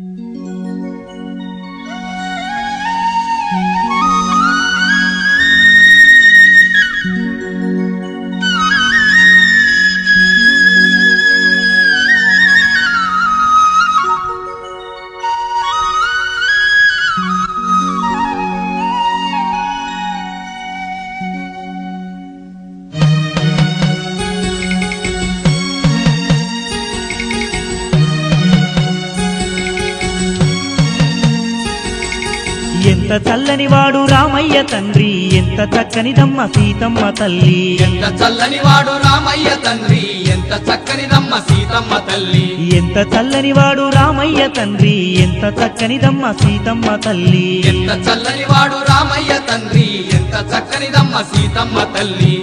ఎంత చల్లని వాడు రామయ్య తండ్రి, ఎంత చక్కనిదమ్మ సీతమ్మ తల్లి. ఎంత చల్లని వాడు రామయ్య తండ్రి, ఎంత చక్కనిదమ్మ సీతమ్మ తల్లి. ఎంత చల్లని వాడు రామయ్య తండ్రి, ఎంత చక్కనిదమ్మ సీతమ్మ తల్లి. ఎంత చల్లని వాడు రామయ్య తండ్రి, ఎంత చక్కనిదమ్మ సీతమ్మ తల్లి.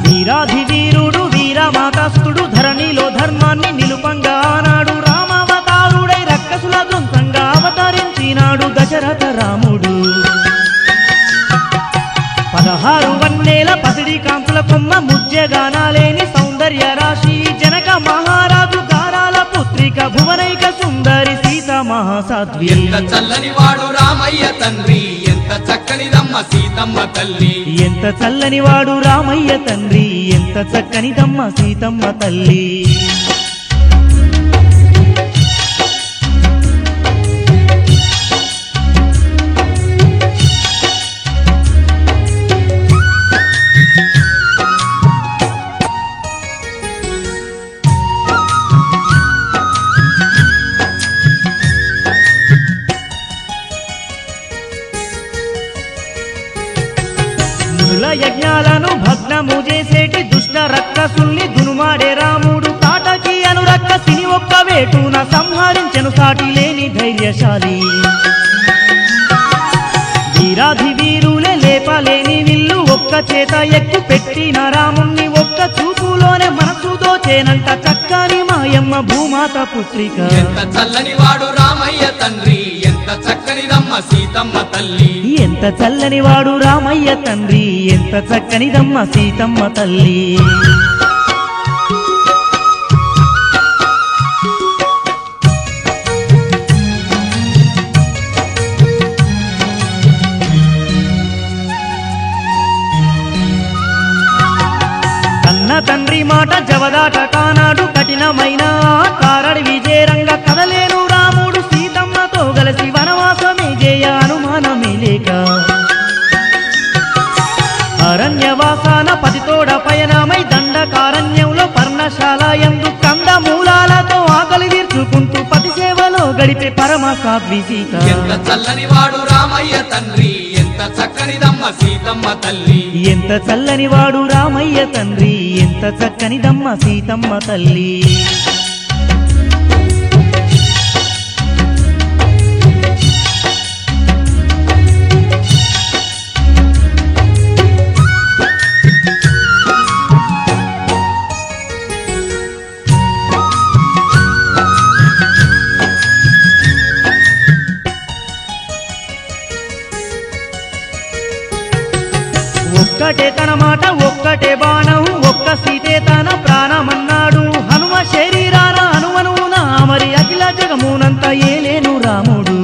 వీరాధివీరుడు వీరమాతాస్తుడు ధరణిలో ధర్మాన్ని నిలుపంగా ఆనాడు రామావతారుడై రక్కసుల ధ్వంసంగా అవతరించినాడు దశరథ రాముడు. 16 వన్నేల పసిడి కాంతుల కొమ్మ ముజ్జగానాలేని సౌందర్య రాశి జనక మహారాజు గారాల పుత్రిక భువనైక సుందరి సీత మహాసాధ్వి. ఎంత చల్లని వాడు రామయ్య తండ్రి, ఎంత చక్కనిదమ్మ సీతమ్మ తల్లి. ఎంత చల్లని వాడు రామయ్య తండ్రి, ఎంత చక్కనిదమ్మ సీతమ్మ తల్లి. యజ్ఞాలను భగ్నము చేసేటి దుష్ట రక్కసుల్ని దునుమాడే రాముడు తాటకి అనురక్కసిని ఒక్క వేటున సంహరించెను సాటి లేని ధైర్యశాలి. వీరాధి వీరులే లేపలేని విల్లు ఒక్క చేత ఎక్కు పెట్టిన రాముణ్ణి ఒక్క చూపులోనే మనసు దోచేనంట చక్కని మాయమ్మ భూమాత పుత్రిక. ఎంత చల్లని వాడు రామయ్య తండ్రి, ఎంత చక్కనిదమ్మ సీతమ్మ తల్లి. ఎంత చల్లని వాడు రామయ్య తండ్రి, ఎంత చక్కనిదమ్మ సీతమ్మ తల్లి. కన్న తండ్రి మాట జవదాట కానాడు కఠినమైన కారడి విజయరంగ కదలేను రాముడు సీతమ్మతో కలిసి వనవాసమే జయ అనుమానమే లేక. అరణ్యవాసాన పతితోడ పయనమై దండకారణ్యంలో పర్ణశాల యందు కందమూలాలతో ఆకలి తీర్చుకుంటూ పతి సేవలో గడిపే పరమ సాధ్వి సీత. ఎంత చల్లని వాడు రామయ్య తండ్రి, ఎంత చక్కనిదమ్మ సీతమ్మ తల్లి. ఎంత చల్లని వాడు రామయ్య తండ్రి, ఎంత చక్కనిదమ్మ సీతమ్మ తల్లి. ఒక్కటే తన మాట ఒక్కటే బాణం ఒక్క సీతే తన ప్రాణమన్నాడు హనుమ శరీరాన అనువనువున మరి అఖిల జగమునంత ఏలేను రాముడు.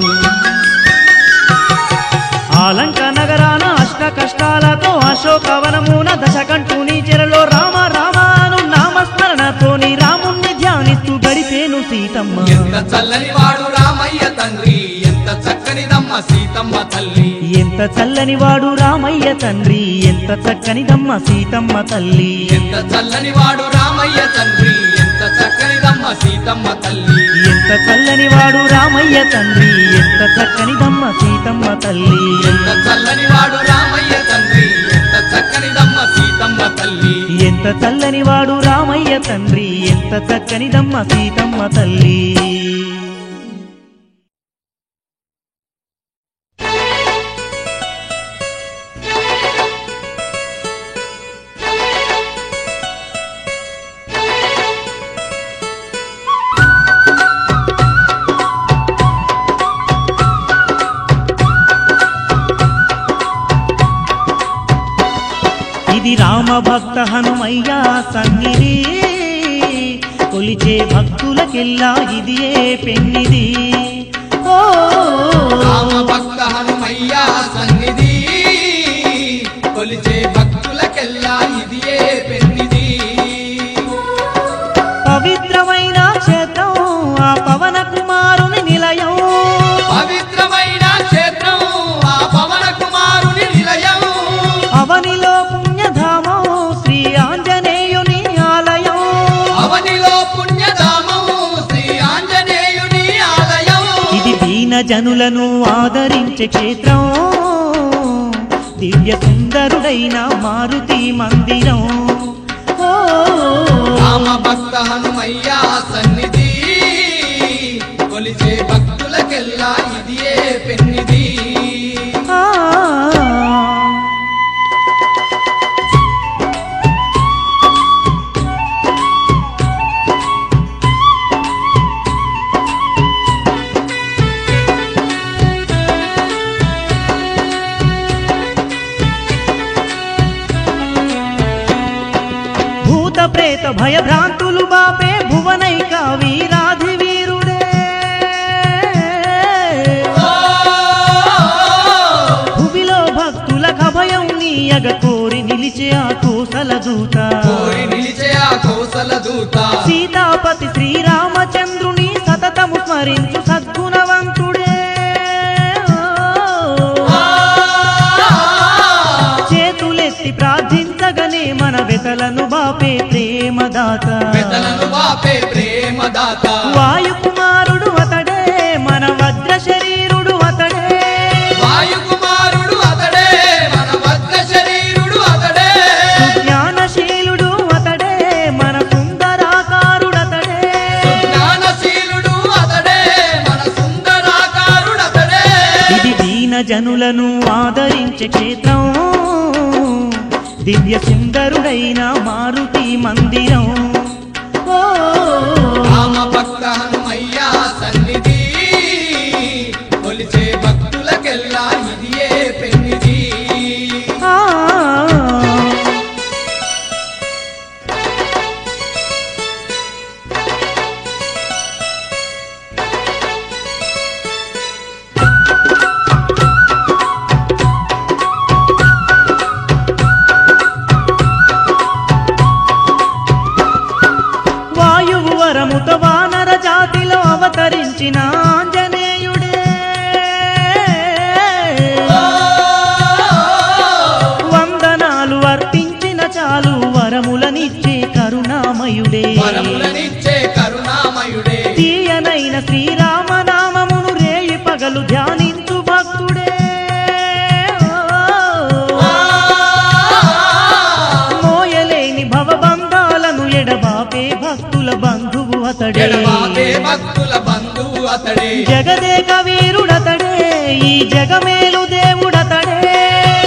ఆలంక నగరాన అష్ట కష్టాలతో అశోకవనమున దశకంఠుని చెరలో రామ రామాను నామస్మరణతోని రాముణ్ణి ధ్యానిస్తూ గడిపేను సీతమ్మ. ఎంత చల్లని వాడు రామయ్య తండ్రి, ఎంత చక్కనిదమ్మ సీతమ్మ తల్లి. ఎంత చల్లని వాడు రామయ్య తండ్రి, ఎంత చక్కనిదమ్మ సీతమ్మ తల్లి. ఎంత చల్లని వాడు రామయ్య తండ్రి, ఎంత చక్కనిదమ్మ సీతమ్మ తల్లి. ఎంత చల్లని వాడు రామయ్య తండ్రి, ఎంత చక్కనిదమ్మ సీతమ్మ తల్లి. ఎంత చల్లని వాడు రామయ్య తండ్రి, ఎంత చక్కనిదమ్మ సీతమ్మ తల్లి. ఎంత చల్లని వాడు రామయ్య తండ్రి, ఎంత చక్కనిదమ్మ సీతమ్మ తల్లి. ఇది రామ భక్త హనుమయ్య సన్నిధి కొలిచే భక్తులకెల్లా ఇదియే పెన్నిది ఓ రామ భక్త హనుమయ్య సన్నిధి కొలిచే భక్తులకెల్లా ఇదియే పెన్నిది పవిత్రమైన క్షేత్రం ఆ పవన కుమారుని నిలయం పవిత్రమైన క్షేత్రం ఆ పవన కుమారుని నిలయం అవనిలో పుణ్యధామం శ్రీ ఆంజనేయుని ఆలయం అవనిలో పుణ్యధామం శ్రీ ఆంజనేయుని ఆలయం ఇది దీన జనులను ఆదరించే క్షేత్రం దివ్య సుందరుడైన మారుతి మందిరం ఓ రామ భక్త హనుమయ్య సన్నిధి కొలిచే భక్తులకెల్లా ఇదియే పెన్నిది ఆ భూత ప్రేత భయభ్రాంతులు బాపే భువనైక వీరాధి వీరుడే భువిలో భక్తులకు అభయం నీయగ కోరి నిలిచే ఆ కోసల దూత కోరి నిలిచే ఆ కోసల దూత సీతాపతి శ్రీరామచంద్రుని సతతము స్మరించు సద్గుణవంతుడే చేతులెత్తి ప్రార్థించగనే మన వెతలను బాపే ప్రేమదాత వెతలను బాపే ప్రేమదాత వాయుకుమారుడు అతడే మన వజ్ర శరీరుడు అతడే వాయుకుమారుడు అతడే మన వజ్ర శరీరుడు అతడే జ్ఞానశీలుడు అతడే మన సుందరాకారుడు అతడే జ్ఞానశీలుడు అతడే మన సుందరాకారుడు అతడే ఇది దీన జనులను ఆదరించే క్షేత్రం దివ్య సుందరుడైన మారుతి మందిరం ఓ రామ భక్త హనుమయ్య సన్నిధి కొలిచే భక్తులకెల్లా ఇదియే పెన్నిది ఆ వాయువు వరముత వానర జాతిలో అవతరించిన ఆంజనేయుడే వందనాలు అర్పించిన చాలు వరములనిచ్చే కరుణామయుడే వరములనిచ్చే కరుణామయుడే తీయనైన శ్రీరామనామమును రేయి పగలు ధ్యానించు భక్తుడే మోయలేని భవబంధాలను ఎడబాపే భక్తుల బంధువు అతడే ఎడబాపే భక్తుల బంధువు అతడే జగదేక వీరుడతడే ఈ జగమేలు దేవుడతడే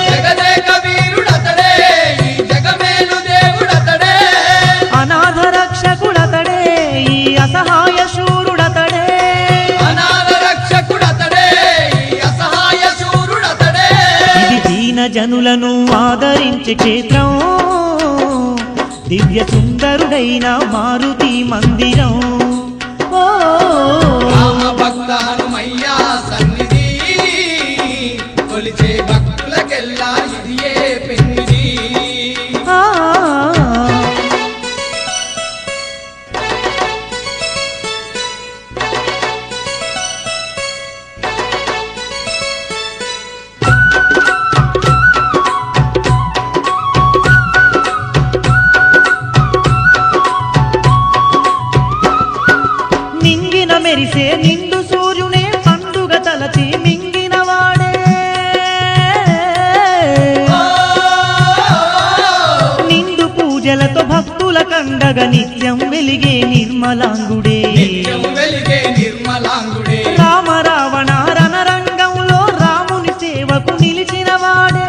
జగదేక వీరుడతడే ఈ జగమేలు దేవుడతడే అనాథ రక్షకుడతడే ఈ అసహాయ శూరుడతడే అనాథ రక్షకుడతడే ఈ అసహాయ శూరుడతడే ఇది దీన జనులను ఆదరించే క్షేత్రం దివ్య సుందరుడైన మారుతి మందిరం ఓ రామ భక్త హనుమయ్య సన్నిధి కొలిచే భక్తులకెల్లా ఇదియే పెన్నిది ఆ నింగిన మెరిసే నిండు సూర్యునే పండుగ తలచి మింగినవాడే నిండు పూజలతో భక్తుల కండగ నిత్యం వెలిగే నిర్మలాంగుడే నిత్యం వెలిగే నిర్మలాంగుడే రామ రావణ రణరంగంలో రాముని సేవకు నిలిచినవాడే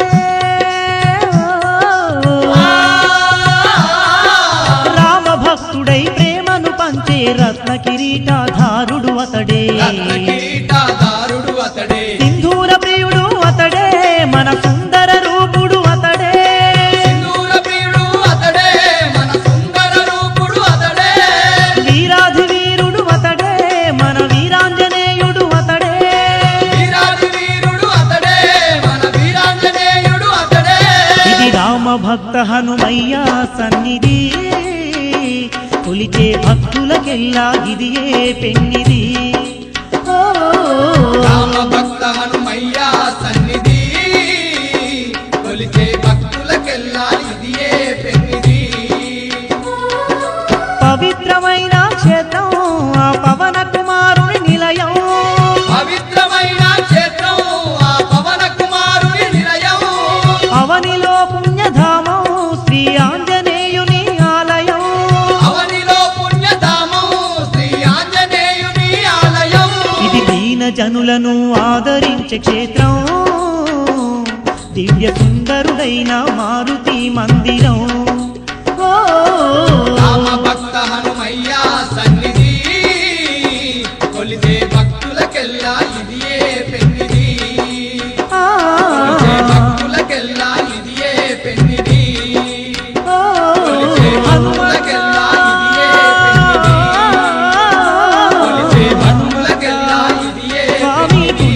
రామ భక్తుడై ప్రేమను పంచే రత్న కిరీటాధారుడు అతడే రత్న కిరీటధారుడు అతడే సింధూర ప్రియుడు అతడే మన సుందర రూపుడు అతడే సింధూర భక్త హనుమయ్య సన్నిధి కొలిచే భక్తులకెల్లా ఇదియే పెన్నిది రామ భక్త హనుమయ్య సన్నిధి కొలిచే భక్తులకెల్లా ఇదియే పెన్నిది పవిత్రమైన క్షేత్రం ఆ పవన కుమారుని నిలయం పవిత్రమైన క్షేత్రం ఆ పవన కుమారుని నిలయం అవనిలో పుణ్యధామం శ్రీ ఆంజనేయుని ఆలయం అవనిలో పుణ్యధామం శ్రీ ఆంజనేయుని ఆలయం ఇది దీన జనులను ఆదరించే క్షేత్రం దివ్య సుందరుడైన మారుతి మందిరం రామ భక్త హనుమయ్య సన్నిధి కొలిచే భక్తులకెల్లా ఇదియే పెన్నిది కొలిచే భక్తులకెల్లా ఇదియే పెన్నిది కొలిచే భక్తులకెల్లా ఇదియే పెన్నిది కొలిచే భక్తులకెల్లా ఇదియే పెన్నిది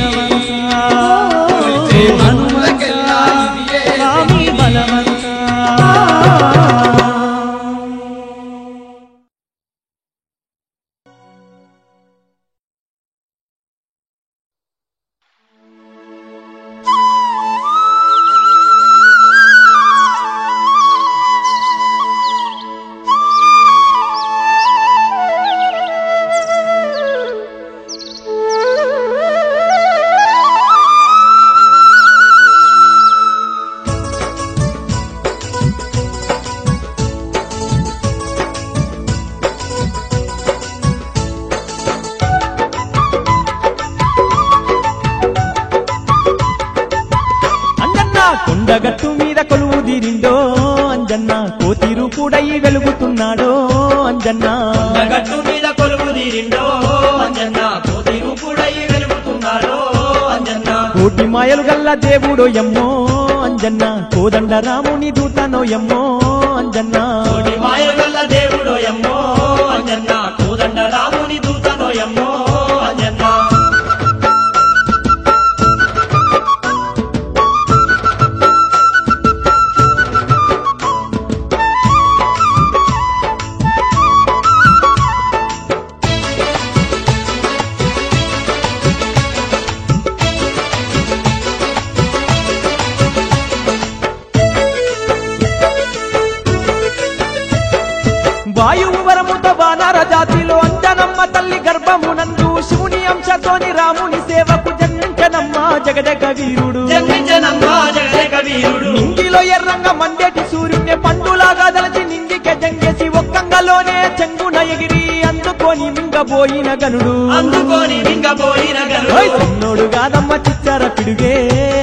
కొలిచే భక్తులకెల్లా ఇదియే స్వామి బలవంత కొండగట్టు మీద కొలువు తీరిండో అంజన్న కోతిరు కూడా వెలుగుతున్నాడో అంజన్న కొండగట్టు మీద కొలువు తీరిండో అంజన్న కోతిరు కూడా వెలుగుతున్నాడో అంజన్న కోటి మాయలు గల్ల దేవుడో ఎమ్మో అంజన్న కోదండ రాముని దూతనో ఎమ్మో అంజన్న కోటి మాయలు గల్ల దేవుడో ఎమ్మో అంజన్న కోదండ రాముని దూతనో ఎమ్మో అంజన్న వాయువు వరముతో వానర జాతిలో అంజనమ్మ తల్లి గర్భమునందు శివుని అంశతోని రాముని సేవకు జన్మించనమ్మ జగదగ వీరుడు జన్మించనమ్మ జగదేక వీరుడు నింగిలో ఎర్రంగా మండేటి సూర్యుని పండులాగా దలచి నింగికే జంగేసి ఒక్కంగలోనే చెంగున ఎగిరి అందుకొని మింగబోయిన గనుడు అందుకొని మింగబోయిన ఓయ్ గనుడు చిన్నోడు కాదమ్మ చిచ్చర పిడుగే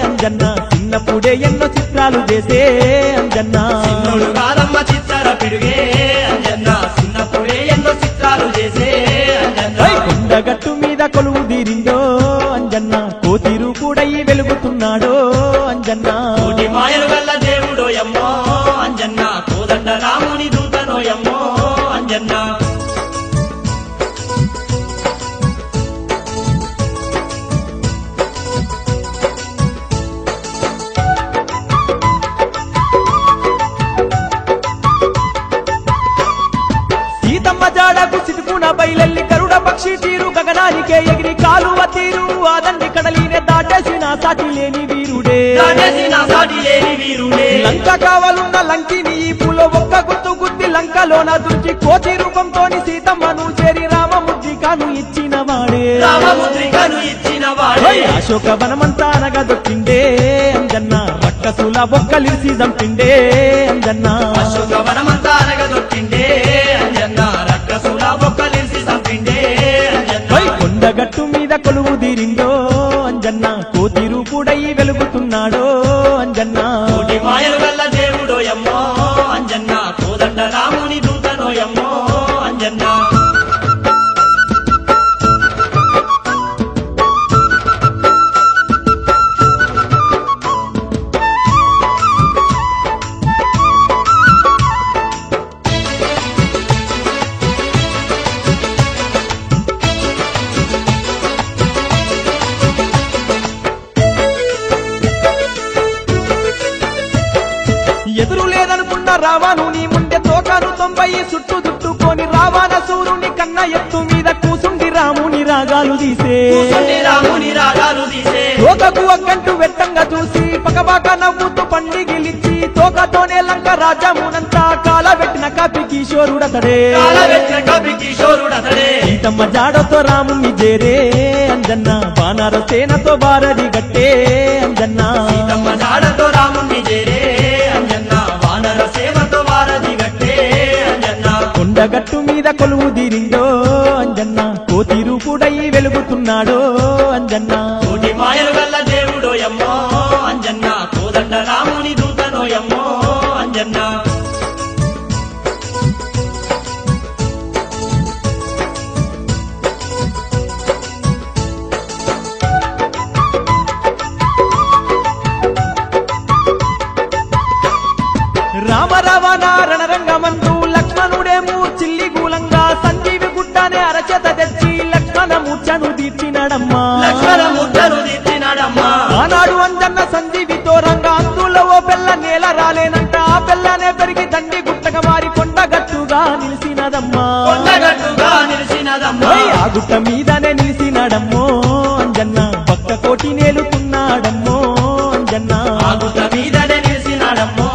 అంజన్న చిన్నప్పుడే ఎన్నో చిత్రాలు చేసే అంజన్న చిన్నోడు కాదమ్మ చిత్తర పిడుగే అంజన్న చిన్నప్పుడే ఎన్నో చిత్రాలు చేసే అంజన్న ఓయ్ కొండగట్టు మీద కొలువు తీరిండో అంజన్న కోతిరు కూడా వెలుగుతున్నాడో అంజన్న కోటి మాయలు గల్ల దేవుడో ఎమ్మో అంజన్న కోదండ రాముని దూతనో ఎమ్మో అంజన్న సీతమ్మ జాడకు సిటుకున బయలెల్లి కరుడ పక్షి తీరు గగనానికే ఎగిరి కాలువ తీరు ఆదండి కడలినే దాటేసిన సాటి లేని వీరుడే దాటేసిన సాటి లేని వీరుడే లంక కావాలున్న లంకిని ఈ పూలో ఒక్క గుత్తు గుద్ది లంకలోన దుర్చి కోతి రూపంతోని సీతమ్మను చేరి రామముద్రికను ఇచ్చిన వాడే రామముద్రికను ఇచ్చిన వాడే అశోక వనమంతా అనగదొక్కిండే అంజన్న రక్కసుల బొక్కలిసి దంపిండే అంజన్న అశోక వనమంతా అనగదొక్కిండే అంజన్న రక్కసుల బొక్కలిసి చంపిండే అంజన్న కొండగట్టు మీద కొలువు తీరిండో అంజన్న కోతిరు కూడా వెలుగుతున్నాడో అంజన్న కోటి మాయలు గల్ల దేవుడో ఎమ్మో అంజన్న కోదండ రాముని దూతనో ఎమ్మో అంజన్న ఎదురు లేదనుకున్న రావాను నీ ముందే తోకను 90 చుట్టూ చుట్టుకొని రావాన సూరుని కన్న ఎత్తు మీద కూసుండి రాముని రాగాలు తీసే రాముని రాగాలు తీసే తోకకు అగ్గంటూ వెట్టంగా చూసి పకపాక నవ్వుతూ పండిగిలిచ్చి తోకతోనే లంక రాజ్యమునంతా కాలబెట్టిన కపి కిషోరుడతడే సీతమ్మ జాడతో రాముని చేరే అంజన్న వానర సేనతో బారది గట్టే అంజన్న సీతమ్మ జాడతో రాముని చేరే అంజన్న వానర సేవతో వారది గట్టే అంజన్న కొండగట్టు మీద కొలువు తీరిండో అంజన్న కోతి రూపుడై వెలుగుతున్నాడో అంజన్న కోటి మాయలు గల్ల దేవుడోయమ్మో అంజన్న కోదండ రాముని దూతనోయమ్మో అంజన్న రామరావణ రణరంగమందు లక్ష్మణుడేమో చిల్లిగూలంగా సంజీవి గుడ్డనే అరచేత తెచ్చి లక్ష్మణ మూర్ఛను తీర్చినాడమ్మా ఆనాడు అంజన్న సంజీవితో రంగ అందులో ఓ పిల్ల నేల రాలేనంట ఆ పిల్లనే పెరిగి దండి గుట్టగా మారి కొండగట్టుగా నిలిచినదమ్మా ఆ గుట్ట మీదనే నిలిచినాడమ్మో అంజన్న భక్త కోటి నేలుతున్నాడమ్మో అంజన్న ఆ గుట్ట మీదనే నిలిచినాడమ్మో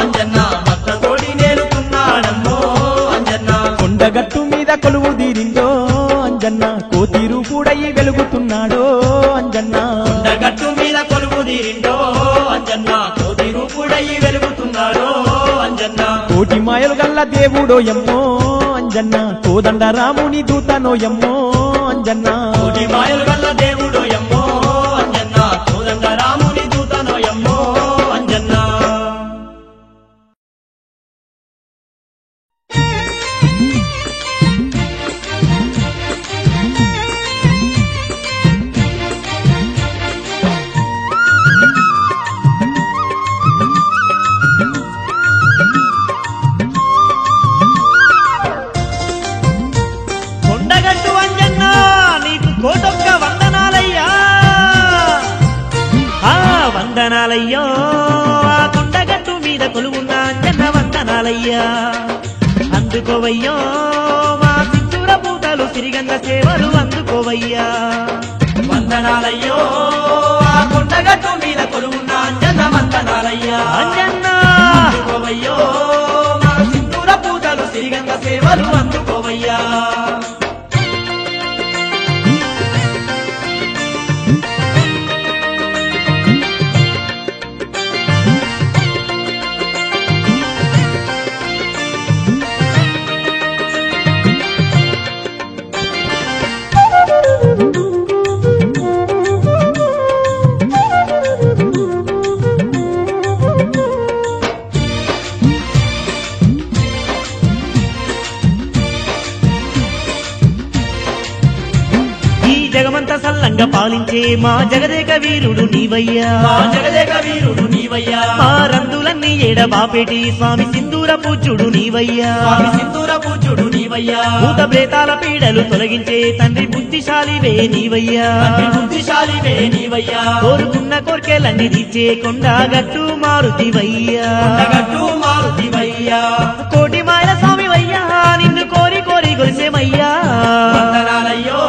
అంజన్న భక్త కోటి నేలుతున్నాడమ్మో అంజన్న కొండగట్టు మీద కొలువు తీరిందో అంజన్న కోతి రూపుడై వెలుగుతున్నాడో అంజన్న కొండగట్టు మీద కొలువు తీరిండో అంజన్న కోటి రూపుడై వెలుగుతున్నాడో అంజన్న కోటి మాయలు గల్ల దేవుడో ఎమ్మో అంజన్న కోదండ రాముని దూతనో ఎమ్మో అంజన్న కోటి మాయలు గల్ల దేవుడోయమ్మో అంజన్న కోదండ రాముని దూతనోయమ్మో అంజన్న కొండగట్టు అంజన్న నీకు కోటొక్క వందనాలయ్యా వందనాలయ్యో ఆ కొండగట్టు మీద కొలువున్న అంజన్న వందనాలయ్యా అందుకోవయ్యో మా సింధూర పూటలు సిరిగంధ సేవలు అందుకోవయ్యా వందనాలయ్యో ఆ కొండగట్టు మీద కొలువున్న అంజన్న వందనాలయ్యా అంజన్న అందుకోవయ్యో మా సింధూర పూజలు సిరిగంగ సేవలు అందుకోవయ్యా జగమంత సల్లంగా పాలించే మా జగదేక వీరుడు నీవయ్యా మా జగదేక వీరుడు నీవయ్యా మా రందులన్నీ ఏడబాపేటి స్వామి సింధూర పూజ్యుడు నీవయ్యా స్వామి సింధూర పూజ్యుడు నీవయ్యా భూత ప్రేతాల పీడలు తొలగించే తండ్రి బుద్ధిశాలివే నీవయ్యా తండ్రి బుద్ధిశాలివే నీవయ్యా కోరుకున్న కోర్కెలన్నీ తీర్చే కొండగట్టు మారుతివయ్యా కొండగట్టు మారుతివయ్యా కోటి మాయల స్వామివయ్యా నిన్ను కోరి కోరి గొలిసేమయ్యా వందనాలయ్యో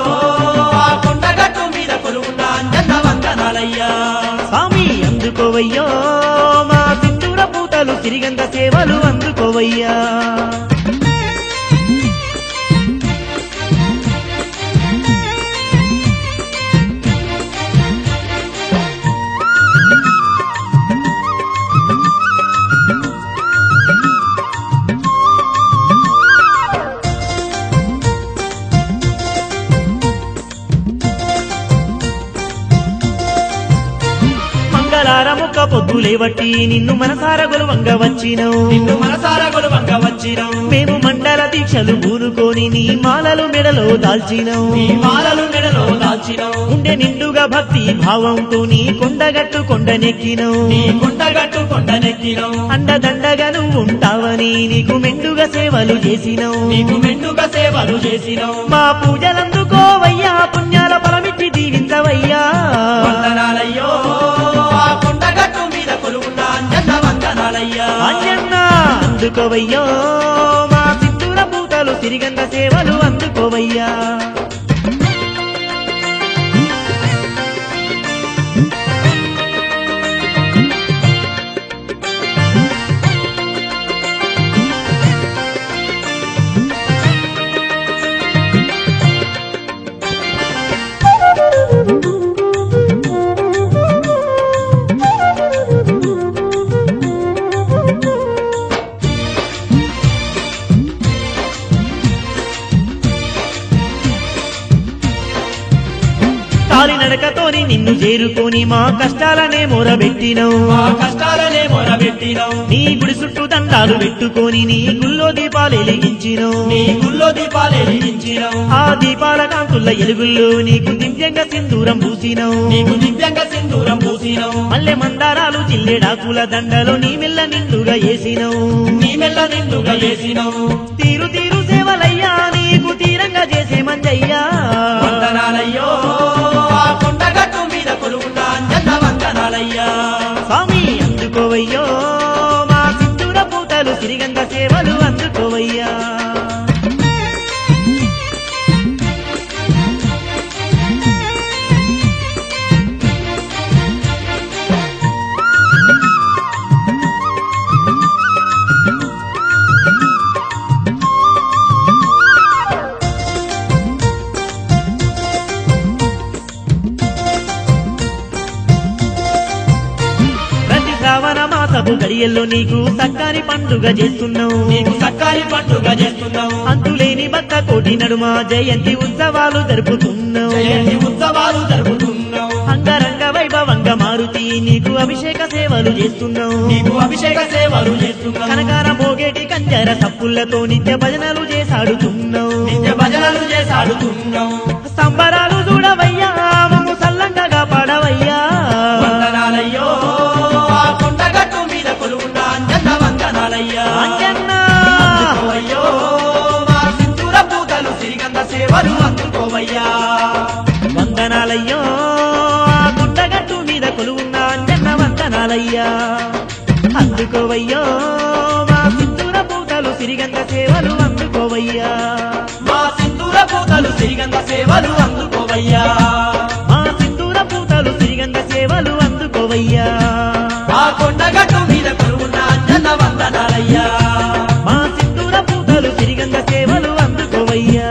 ఆ కొండగట్టు మీద కొలువున్న అంజన్న వందనాలయ్యా స్వామి అందుకోవయ్యో మా సింధూర పూటలు సిరిగంధ సేవలు అందుకోవయ్యా మంగళారముక్క పొద్దులేవట్టి నిన్ను మనసార గొలువంగ వచ్చినవు నిన్ను మనసార గొలువంగ వచ్చినవు మేము మండల దీక్షలు పూనుకొని నీ మాలలు మెడలో దాల్చినవు నీ మాలలు మెడలో దాల్చినవు ఉండే నిండుగా భక్తి భావంతో నీ కొండగట్టు కొండనెక్కినవు నీ కొండగట్టు కొండనెక్కినవు అండదండగా నువ్వు ఉంటావని నీకు మెండుగా సేవలు చేసినవు నీకు మెండుగా సేవలు చేసినవు మా పూజలందుకోవయ్యా పుణ్యాల ఫలమిచ్చి దీవించవయ్యా వందనాలయ్యో ఆ కొండగట్టు మీద కొలువున్న అంజన్న వందనాలయ్యా వందనాలయ్యా అంజన్న అందుకోవయ్యో మా సింధూర పూతలు సిరిగంధ సేవలు అందుకోవయ్యా కాలినడకతోని నిన్ను చేరుకొని మా కష్టాలనే మొరబెట్టినవు మా కష్టాలనే మొరబెట్టినవు నీ గుడి చుట్టూ దండాలు పెట్టుకొని నీ గుళ్ళో దీపాలు వెలిగించినవు నీ గుళ్ళో దీపాలు వెలిగించినవు ఆ దీపాల కాంతుల ఎలుగుల్లో నీకు దివ్యంగా సింధూరం పూసినవు నీకు దివ్యంగా సింధూరం పూసినవు మల్లె మందారాలు జిల్లెడాకుల దండలో నీ మెల్ల నిండుగా వేసినవు నీ మెల్ల నిండుగా వేసినవు తీరు తీరు సేవలయ్యా నీకు తీరంగా చేసే మంజయ్యా వందనాలయ్యో ఆ కొండగట్టు మీద కొలువున్న అంజన్న వందనాలయ్యా స్వామి అందుకోవయ్యో మా సింధూర పూతలు సిరిగంధ సేవలు అందుకోవయ్యా మాసపు గడియల్లో నీకు సక్కారి పండుగ చేస్తున్నావు నీకు సక్కారి పండుగ చేస్తున్నావు అంతులేని భక్త కోటి నడుమ జయంతి ఉత్సవాలు జరుపుతున్నావు జయంతి ఉత్సవాలు జరుపుతున్నావు అంగరంగ వైభవంగా మారుతి నీకు అభిషేక సేవలు చేస్తున్నావు నీకు అభిషేక సేవలు చేస్తున్నావు కనకార మోగేటి కంజర సప్పులతో నిత్య భజనలు చేసాడుతున్నావు నిత్య భజనలు చేసాడుతున్నావు సంబరాలు చూడవయ్యా మమ్ము సల్లంగా పడవయ్యా వందనాలయ్యో ఆ కొండగట్టు మీద కొలువున్న అంజన్న వందనాలయ్యా అంజన్న అందుకోవయ్యో మా సింధూర పూతలు సిరిగంధ సేవలు అందుకోవయ్యా వందనాలయ్యో ఆ గుండగట్టు మీద కొలువున్న అంజన్న వందనాలయ్యా అందుకోవయ్యో మా సింధూర పూతలు సిరిగంధ సేవలు అందుకోవయ్యా మా సింధూర పూతలు సిరిగంధ సేవలు అందుకోవయ్యా మా సింధూర పూతలు సిరిగంధ సేవలు అందుకోవయ్యా ఆ కొండగట్టు మీద కొలువున్న అంజన్న వందనాలయ్యా మా సింధూర పూతలు సిరిగంధ సేవలు అందుకోవయ్యా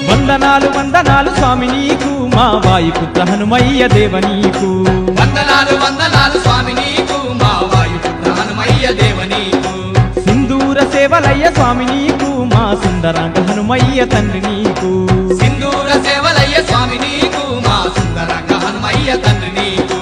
వందనాలు వందనాలు స్వామి నీకు మా వాయుపుత్ర హనుమయ్య దేవ నీకు వందనాలు వందనాలు స్వామి నీకు మా వాయుపుత్ర హనుమయ్య దేవ నీకు సింధూర సేవలయ్య స్వామి నీకు మా సుందరాంగ హనుమయ్య తండ్రి నీకు సింధూర సేవలయ్య స్వామి నీకు మా సుందరంగ హనుమయ్య తండ్రి నీకు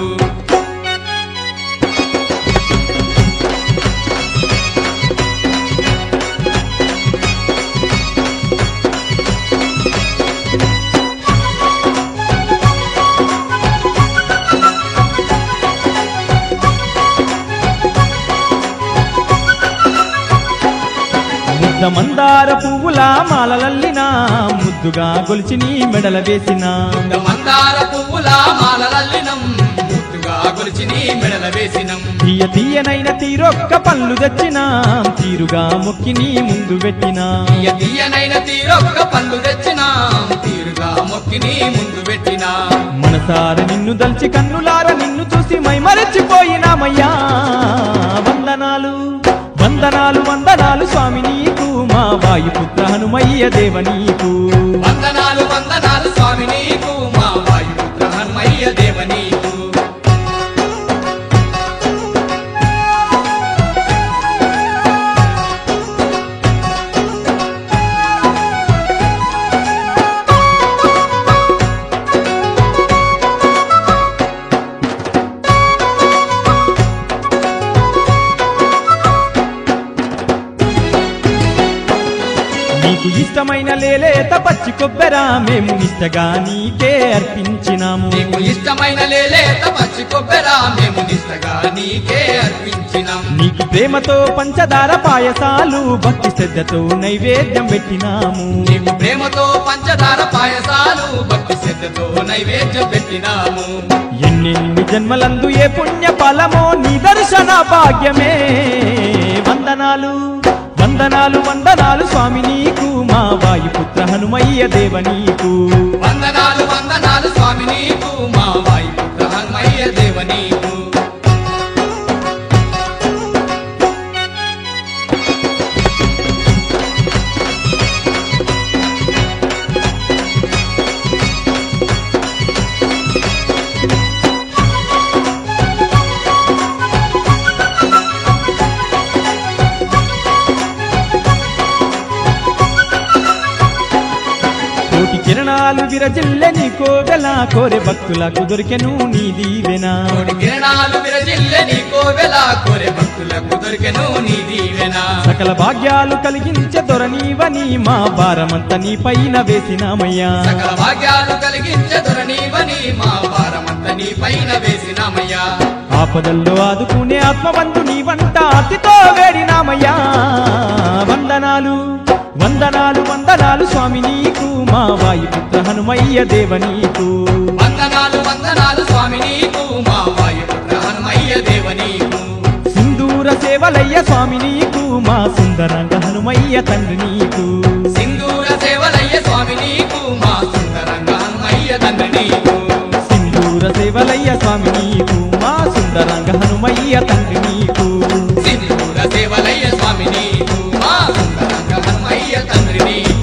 ముద్ద మందార పువ్వుల మాలలల్లినా ముద్దుగా గొలిచి నీ మెడల వేసిన మందార పువ్వుల మాలలల్లినం ముద్దుగా గొలిచి నీ మెడల వేసినం తీయ తీయనైన తీరొక్క పళ్ళు తెచ్చినా తీరుగా మొక్కి నీ ముందు పెట్టినా తీయ తీయనైన తీరొక్క పళ్ళు తెచ్చినాం తీరుగా మొక్కి నీ ముందు పెట్టినా మనసార నిన్ను దల్చి కన్నులార నిన్ను చూసి వందనాలు వందనాలు వందనాలు స్వామి నీకు మా వాయుపుత్ర హనుమయ్య దేవ నీకు. వందనాలు వందనాలు స్వామి నీకు మా వాయుపుత్ర హనుమయ్య దేవ నీకు. నీకు ఇష్టమైన లేలేత పచ్చి కొబ్బెరా మేము నిష్టగా నీకే అర్పించినాము. నీకు ఇష్టమైన లేలేత పచ్చి కొబ్బెరా మేము నిష్టగా నీకే అర్పించినాం. నీకు ప్రేమతో పంచదార పాయసాలు భక్తి శ్రద్ధతో నైవేద్యం పెట్టినాము. నీకు ప్రేమతో పంచదార పాయసాలు భక్తి శ్రద్ధతో నైవేద్యం పెట్టినాము. ఎన్నెన్ని జన్మలందు ఏ పుణ్య ఫలమో నీ దర్శన భాగ్యమే. వందనాలు వందనాలు వందనాలు స్వామి నీకు మా వాయుపుత్ర హనుమయ్య దేవ నీకు. వందనాలు వందనాలు స్వామి నీకు మా వాయుపుత్ర హనుమయ్య దేవ నీకు. కోటి కిరణాలు విరజిల్లె నీ కోవెల కోరె భక్తులకు దొరికెను నీ దీవెనా. కోటి కిరణాలు విరజిల్లె నీ కోవెల కోరె భక్తులకు దొరికెను నీ దీవెనా. సకల భాగ్యాలు కలిగించే దొరనీవని మా భారమంతా నీ పైన వేసినామయ్యా. సకల భాగ్యాలు కలిగించే దొరనీవని మా భారమంతా నీ పైన వేసినామయ్యా. ఆపదల్లో ఆదుకునే ఆత్మబంధు నీ వంట అతితో వేడినామయ్యా. వందనాలు వందనాలు వందనాలు స్వామి నీకు మా వాయుపుత్ర హనుమయ్య దేవ నీకు. వందనాలు వందనాలు స్వామి నీకు మా వాయుపుత్ర హనుమయ్య దేవ నీకు. సింధూర సేవలయ్య స్వామి నీకు మా సుందరంగ హనుమయ్య తండ్రి నీకు. సింధూర సేవలయ్య స్వామి నీకు మా సుందరంగ హనుమయ్య తండ్రి నీకు. సింధూర సేవలయ్య స్వామి నీకు మా సుందరంగ హనుమయ్య తండ్రి నీకు. సింధూర సేవలయ్య స్వామి నీకు మా సుందరంగ హనుమయ్య తండ్రి నీకు.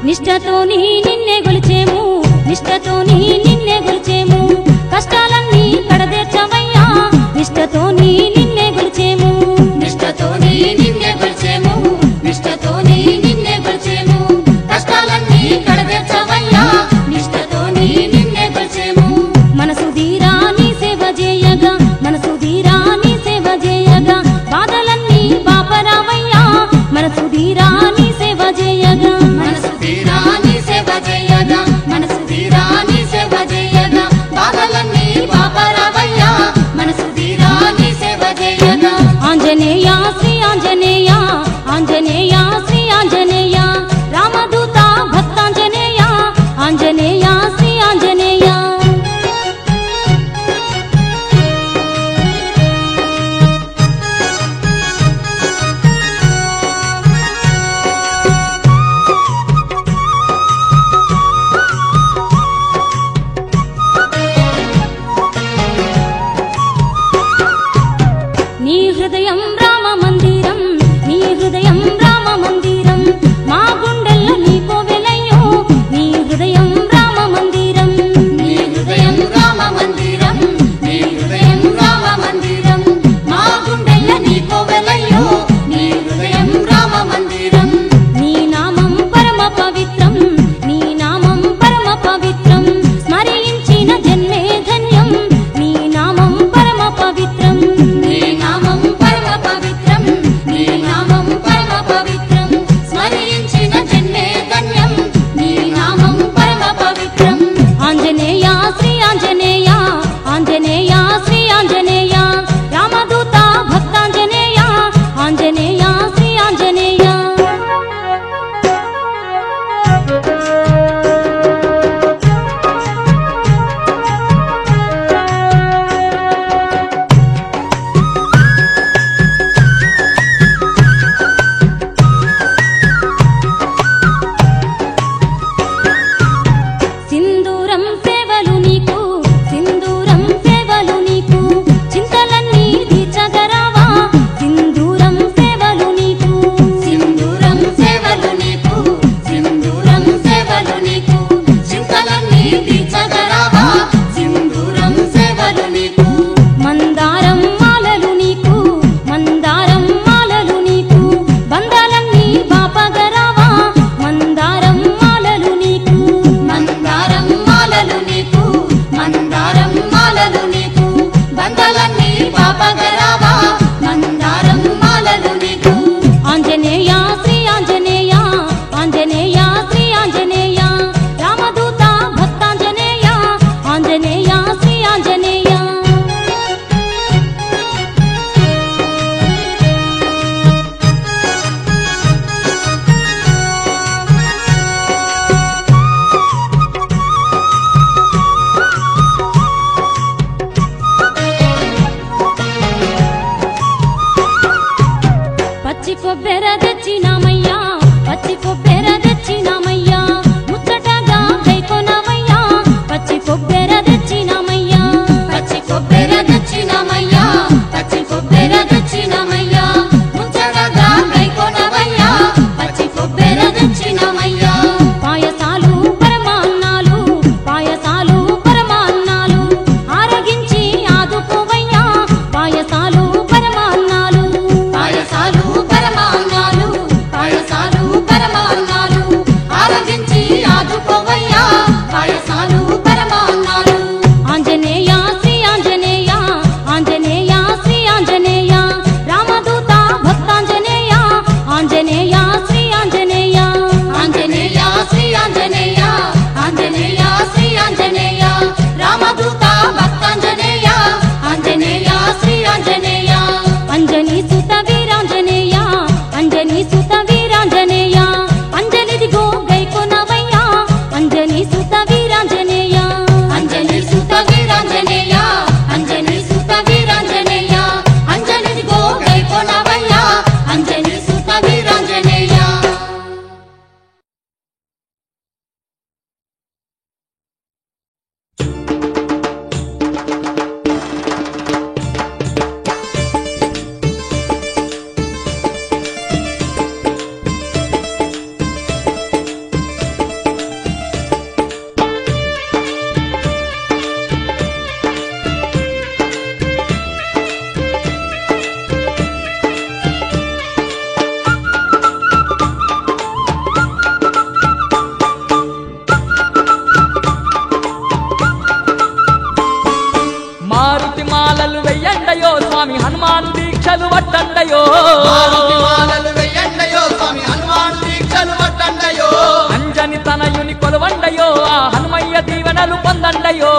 నిష్టతో నిన్నే గొలిచేము నిష్టతో నిన్నే గొలిచేము కాపగరావా మందారం మాలలు నీకు ఆంజనేయ శ్రీ ఆంజనేయ ఆంజనేయ శ్రీ ఆంజనేయ రామదూత భక్తాంజనేయ ఆంజనేయ శ్రీ ఆంజనేయ పచ్చి కొబ్బెర తెచ్చినామయ్యా పచ్చి కొబ్బెర తెచ్చినామయ్యా ముచ్చటగా కైకొనవయ్యా పచ్చి కొబ్బెర తెచ్చినామయ్యా పచ్చి కొబ్బెర తెచ్చినామయ్యా పచ్చి కొబ్బెర తెచ్చినామయ్యా ముచ్చటగా కైకొనవయ్యా పచ్చి కొబ్బెర తెచ్చినామయ్యా పాయసాలు పరమాన్నాలు పాయసాలు పరమాన్నాలు ఆరగించి ఆదుకోవయ్యా పాయసాలు పరమాన్నాలు పాయసాలు పరమాన్నాలు పాయసాలు పరమాన్నాలు ఆరగించి ఆదుకోవయ్యా పాయసాలు పరమాన్నాలు ఆంజనేయ శ్రీ ఆంజనేయ ఆంజనేయ శ్రీ ఆంజనేయ రామదూత భక్తాంజనేయ ఆంజనేయ శ్రీ ఆంజనేయ ఆంజనేయ శ్రీ ఆంజనేయ ఆంజనేయ శ్రీ ఆంజనేయ రామదూత భక్తాంజనేయ ఆంజనేయ శ్రీ ఆంజనేయ అంజనీ సుత వీరాంజనేయ అంజనీ సుత వీరాంజనేయ అంజలిదిగో గైకొనవయ్యా అంజనీ సుత వీరాంజనేయ అంజనీ సుత వీరాంజనేయ అంజనీ సుత వీరాంజనేయ అంజలిదిగో గైకొనవయ్యా అంజనీ సుత వీరాంజనేయ మారుతి మాలలు వెయ్యండయో స్వామి హనుమాన్ దీక్షలు వడ్డండయో మారుతి మాలలు వెయ్యండయో స్వామి హనుమాన్ దీక్షలు పట్టండయో అంజని తనయుని కొలవండయో ఆ హనుమయ్య దీవెనలు పొందండయో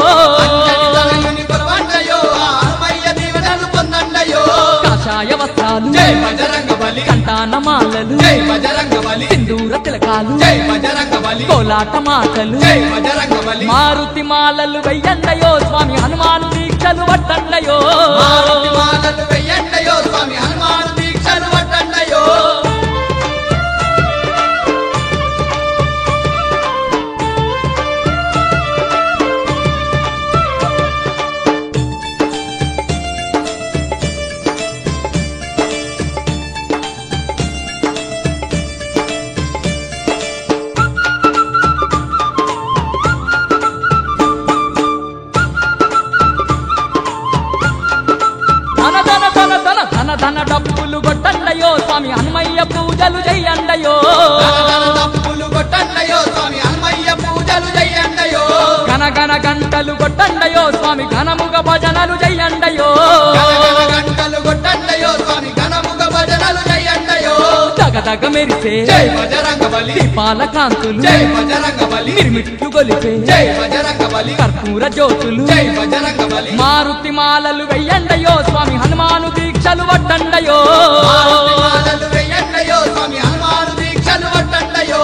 అంజని తనయుని కొలవండయో ఆ హనుమయ్య దీవెనలు పొందండయో కాషాయ వస్త్రాలు జై బజరంగ బలి కంటాన మాలలు జై బజరంగ బలి సింధూర తిలకాలు జై బజరంగ బలి కోలాట మాటలు జై బజరంగ బలి మారుతి మాలలు వెయ్యండయో స్వామి హనుమాన్ దీక్షలు వడ్డండయో మారుతి మాలలు వెయ్యండయో స్వామి హనుమాన్ దీక్షలు పట్టండయో ధన ధన ధన ధన ధన ధన డప్పులు కొట్టండయో స్వామి హనుమయ్య పూజలు చెయ్యండయో ధన తప్పులు కొట్టండయో స్వామి హనుమయ్య పూజలు చెయ్యండయో గన గన గంటలు కొట్టండయో స్వామి ఘనముగ భజనలు చెయ్యండయో గణగణ గంటలు కొట్టండయో స్వామి ఘనముగ భజనలు చెయ్యండయో దగదగ మెరిసే జై బజరంగ బలి దీపాల కాంతులు జై బజరంగ బలి నిర్మిట్టు గొలిపే జై బజరంగ బలి కర్పూర జ్యోతులు జై బజరంగ బలి మారుతి మాలలు వెయ్యండయో స్వామి హనుమాను దీక్షలు వడ్డండయో మారుతి మాలలు వెయ్యండయో స్వామి హనుమాన్ దీక్షలు పట్టండయో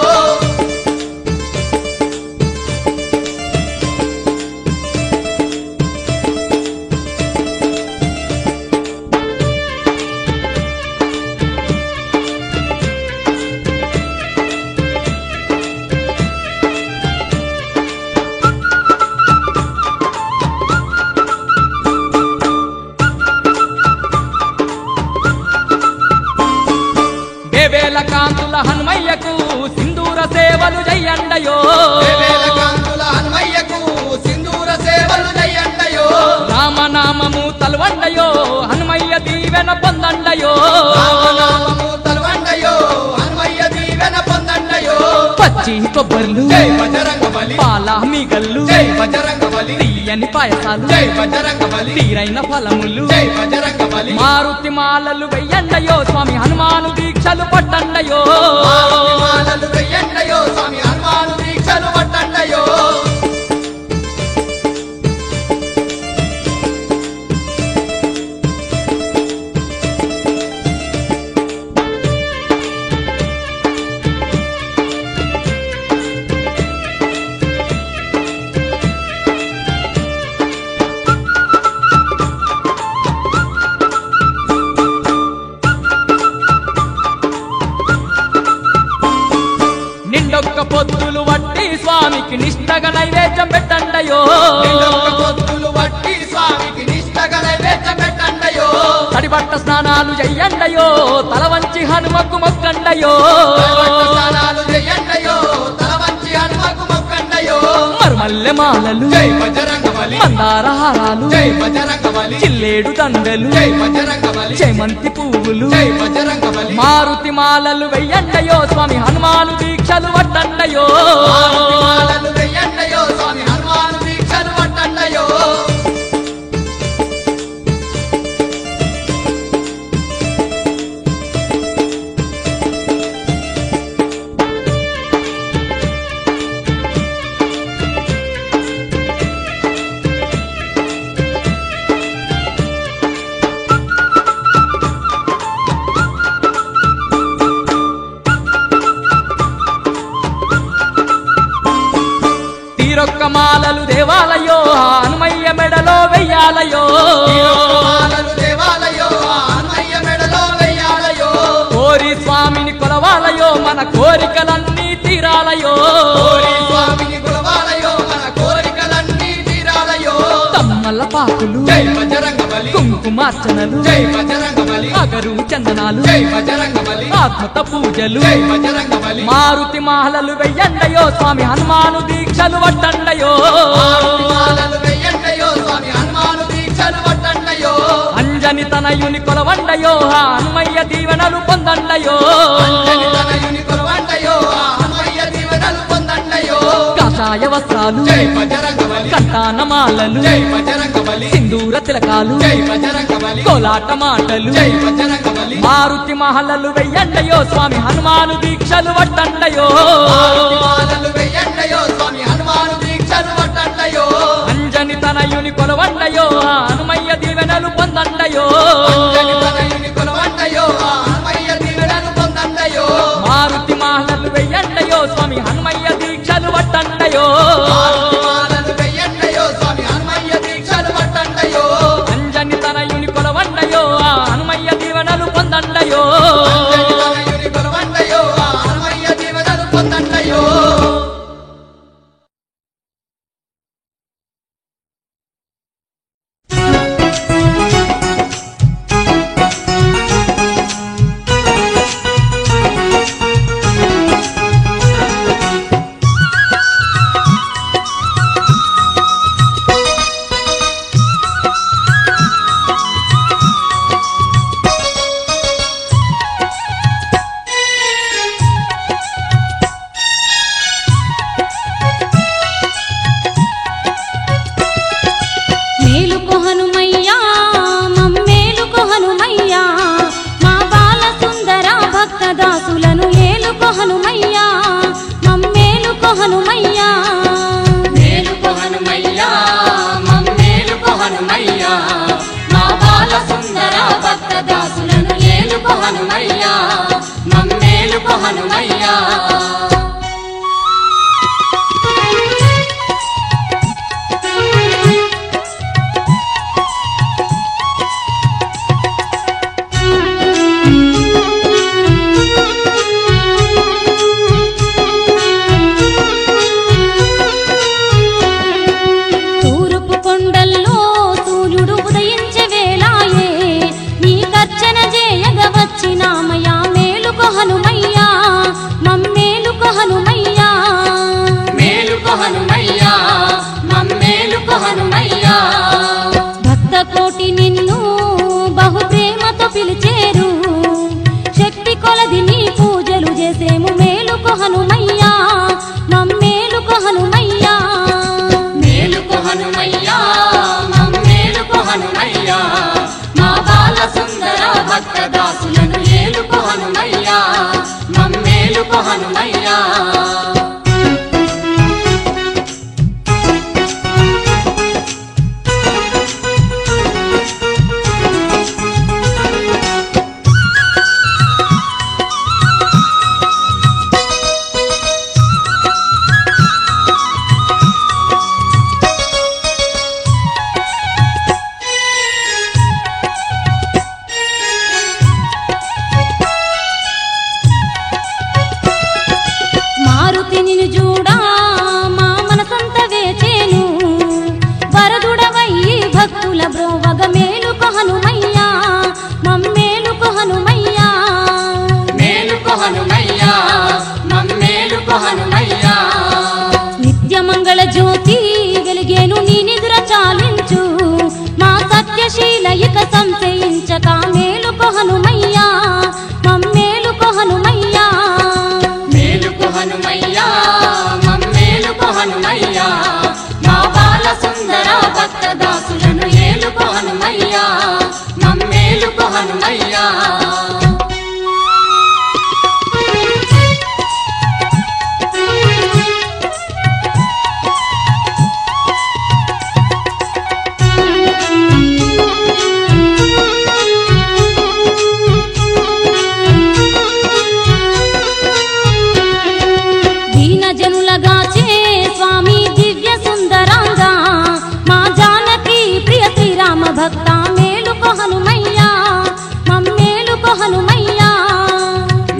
వేవేల కాంతుల హనుమయ్యకు సింధూర సేవలు చెయ్యండయో వేవేల కాంతుల హనుమయ్యకు సింధూర సేవలు చెయ్యండయో రామనామము తలవండయో హనుమయ్య దీవెన పొందండయో రామనామము తలవండయో హనుమయ్య దీవెన పొందండయో పచ్చి కొబ్బర్లు జై బజరంగ బలి పాల మిగల్లు జై బజరంగ బలి తీయ తీయని పాయసాలు జై బజరంగ బలి తీరైన ఫలములు జై బజరంగ బలి మారుతి మాలలు వెయ్యండయో స్వామి హనుమాను దీక్షలు పట్టండయో మారుతి మాలలు వెయ్యండయో స్వామి హనుమాను దీక్షలు పట్టండయో నిండొక్క పొద్దులు వట్టి స్వామికి నిష్టగా నైవేద్యం పెట్టండయో పొద్దులు వట్టి స్వామికి నిష్టగా నైవేద్యం పెట్టండయో తడిబట్ట స్నానాలు చెయ్యండయో తల వంచి హనుమకు మొక్కండయో స్నానాలు చెయ్యండయో తల వంచి హనుమకు మొక్కండయో మరుమల్లె మాలలు జై బజరంగ బలి మందారహారాలు జై బజరంగ బలి చిల్లేడు దండలు జై బజరంగ బలి చేమంతి పువ్వులు జై బజరంగ బలి మారుతి మాలలు వెయ్యండయో స్వామి హనుమాను దీక్షలు పట్టండయో మారుతి మాలలు వెయ్యండయో స్వామి హనుమాను దీక్షలు పట్టండయో తీరొక్క మాలలు దేవాలయో హనుమయ్య మెడలో వెయ్యాలయో మాలలు దేవాలయో హనుమయ్య మెడలో వెయ్యాలయో కోరి స్వామిని కొలవాలయో మన కోరికలన్నీ తీరాలయో కోరి స్వామిని కొలవాలయో మన కోరికలన్నీ తీరాలయో తమ్మల పాకులు జై బజరంగ బలి కుంకుమార్చనలు జై బజరంగ బలి అగరు చందనాలు జై బజరంగ బలి ఆత్మత పూజలు జై బజరంగ బలి మారుతి మాలలు వెయ్యండయో స్వామి హనుమాను దీక్షలు పట్టండయో మారుతి మాలలు వెయ్యండయో స్వామి హనుమాను దీక్షలు పట్టండయో అంజని తనయుని కొలవండయో హనుమయ్య దీవెనలు పొందండయో అంజని తనయుని కొలవండయో హనుమయ్య దీవెనలు పొందండయో కాషాయ వస్త్రాలు జై బజరంగ బలి కంటాన మాలలు జై బజరంగ బలి సింధూర తిలకాలు జై బజరంగ బలి కోలాట మాటలు జై బజరంగ బలి మారుతి మహలలు వెయ్యండయో స్వామి హనుమాను దీక్షలు పట్టండయో మారుతి మాలలు వెయ్యండయో స్వామి హనుమాను దీక్షలు పట్టండయో అంజని తనయుని కొలవండయో హనుమయ్య దీవెనలు పొందండయో అంజని తనయుని కొలవండయో హనుమయ్య దీవెనలు పొందండయో మారుతి మహలలు వెయ్యండయో స్వామి హనుమయ్య దీక్షలు పట్టండయో మారుతి మాలలు వెయ్యండయో స్వామి హనుమయ్య దీక్షలు పట్టండయో అంజని తనయుని కొలవండయో హనుమయ్య దీవెనలు పొందండయో అంజని తనయుని కొలవండయో హనుమయ్య దీవెనలు పొందండయో మేలుకో హనుమయ్యా మమ్మేలుకో హనుమయ్యా మా బాల సుందర భక్త దాసులను ఏలుకో హనుమయ్యా మమ్మేలుకో హనుమయ్యా మేలుకో హనుమయ్యా మమ్మేలుకో హనుమయ్యా మా బాల సుందర భక్త దాసులను ఏలుకో హనుమయ్యా మమ్మేలుకో హనుమయ్యా తూర్పు కొండల్లో సూర్యుడు ఉదయించే వేళాయే నీ కర్చన చేయగ వచ్చినామయ్యా మేలుకో హనుమయ్యా మమ్మేలుకో హనుమయ్యా మేలుకో హనుమయ్యా మమ్మేలుకో హనుమయ్యా భక్త కోటి నిన్ను బహు ప్రేమతో పిలిచేరు శక్తి కొలది నీ పూజలు చేసేము మేలుకో హనుమయ్యా మమ్మేలుకో హనుమయ్యా మేలుకో హనుమయ్యా భక్త దాసులను ఏలుకో హనుమయ్యా మమ్మేలుకో హనుమయ్యా నిత్యమంగళ జ్యోతి వెలిగేను నీ నిదుర చాలించు మా సత్యశీల ఇక సంశయించక మేలుకో హనుమయ్యా మమ్మేలుకో హనుమయ్యా మేలుకో హనుమయ్యా మమ్మేలుకో హనుమయ్యా మా బాల సుందర భక్త దాసులను ఏలుకో హనుమయ్యా మమ్మేలుకో హనుమయ్యా భక్త మేలుకో హనుమయ్యా మమ్మేలుకో హనుమయ్యా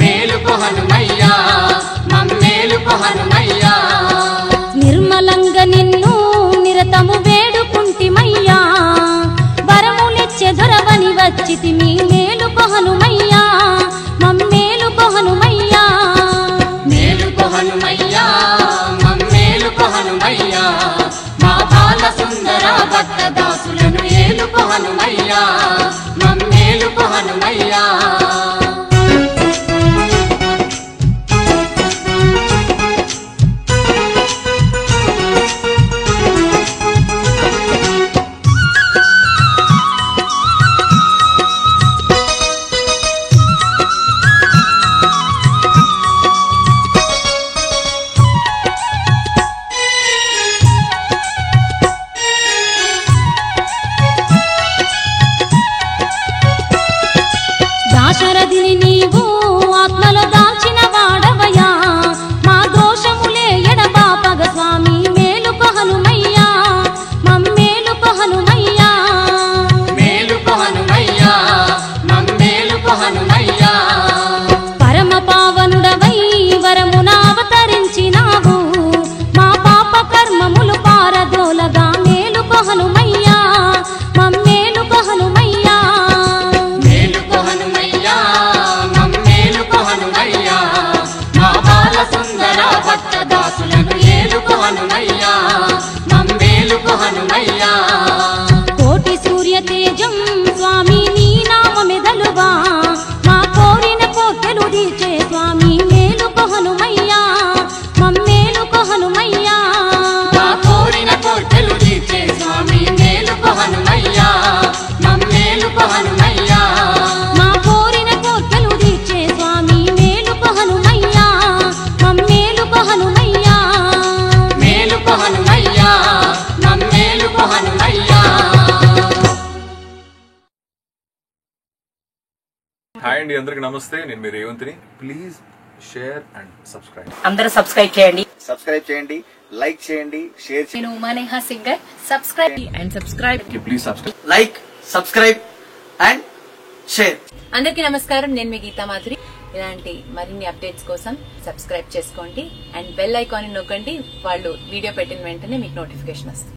మేలుకో హనుమయ్యా మమ్మేలుకో హనుమయ్యా నిర్మలంగా నిన్ను నిరతము వేడుకుంటిమయ్యా వరములిచ్చే దొరవని వచ్చితిమి మేలుకో హనుమయ్యా మమ్మేలుకో హనుమయ్యా మేలుకో హనుమయ్యా మమ్మేలుకో హనుమయ్యా మా బాల సుందర భక్త దాసులను ఏలుకో హనుమయ్యా మమ్మేలుకో హనుమయ్యా దాశరథిని నీవు ఆత్మలో దాచిన వాడవయ్యా మా దోషములే ఎడబాపగ స్వామి మేలుకో హనుమయ్యా మమ్మేలుకో హనుమయ్యా మేలుకో హనుమయ్యా మమ్మేలుకో హనుమయ్యా పరమ పావనుడవై వరమున అవతరించినావు మా పాప కర్మములు పారదోలగా మేలుకో హనుమయ్యా మమ్మేలుకో హనుమయ్యా మేలుకో హనుమయ్యా మమ్మేలుకో హనుమయ్యా మా బాల సుందర భక్త దాసులను ఏలుకో హనుమయ్యా మమ్మేలుకో హనుమయ్యా కోటి సూర్య తేజం స్వామి నీ నామమెదలువా మా కోరిన కోర్కెలు తీర్చే స్వామి మేలుకో హనుమయ్యా మమ్మేలుకో హనుమయ్యా మా కోరిన కోర్కెలు తీర్చే స్వామి మేలుకో హనుమయ్యా మమ్మేలుకో హనుమయ్యా మా కోరిన కోర్కెలు తీర్చే స్వామి మేలుకో హనుమయ్యా మమ్మేలుకో హనుమయ్యా మేలుకో హనుమయ్యా మమ్మేలుకో హనుమయ్యా హాయ్ అండి, అందరికి నమస్తే. నేను మీ రేవంత్ని. Please share and subscribe. అందరూ సబ్స్క్రైబ్ చేయండి, లైక్ చేయండి, షేర్ చేయండి. నేను ఉమానేహ singer. Subscribe and subscribe. Please subscribe. Like, subscribe and share. అందరికీ నమస్కారం, నేను మీ గీతా మాధురి. ఇలాంటి మరిన్ని అప్డేట్స్ కోసం సబ్స్క్రైబ్ చేసుకోండి అండ్ బెల్ ఐకాన్ నొక్కండి. వాళ్ళు వీడియో పెట్టిన వెంటనే మీకు నోటిఫికేషన్ వస్తుంది.